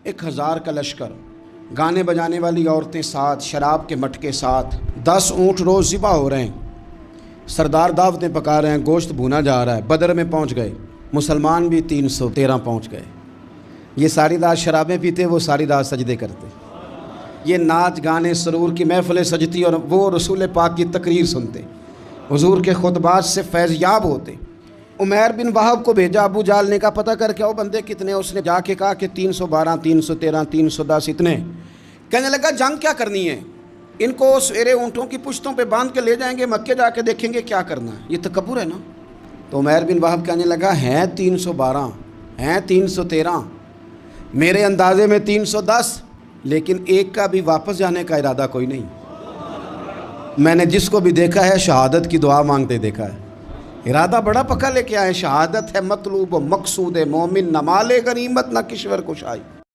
1000 کا لشکر، گانے بجانے والی عورتیں ساتھ، شراب کے مٹکے ساتھ، 10 اونٹ روز ذبح ہو رہے ہیں، سردار دعوتیں پکا رہے ہیں، گوشت بھونا جا رہا ہے، بدر میں پہنچ گئے، مسلمان بھی 313 پہنچ گئے۔ یہ ساری رات شرابیں پیتے، وہ ساری رات سجدے کرتے، یہ ناچ گانے سرور کی محفلیں سجتی اور وہ رسول پاک کی تقریر سنتے، حضور کے خطبات سے فیض یاب ہوتے۔ عمیر بن وہب کو بھیجا ابو جہل نے کہا پتہ کر کے آؤ بندے کتنے، اس نے جا کے کہا کہ 312 313 310 اتنے۔ کہنے لگا جنگ کیا کرنی ہے، ان کو سویرے اونٹوں کی پشتوں پہ باندھ کے لے جائیں گے، مکے جا کے دیکھیں گے کیا کرنا ہے، یہ تکبر ہے نا۔ تو عمیر بن وہب کہنے لگا ہیں 312 ہیں 313، میرے اندازے میں 310، لیکن ایک کا بھی واپس جانے کا ارادہ کوئی نہیں۔ میں نے جس کو بھی دیکھا ہے شہادت کی دعا مانگتے دیکھا ہے، ارادہ بڑا پکا لے کے آئے، شہادت ہے مطلوب و مقصود مومن، نہ مال غنیمت نہ کشور کشائی۔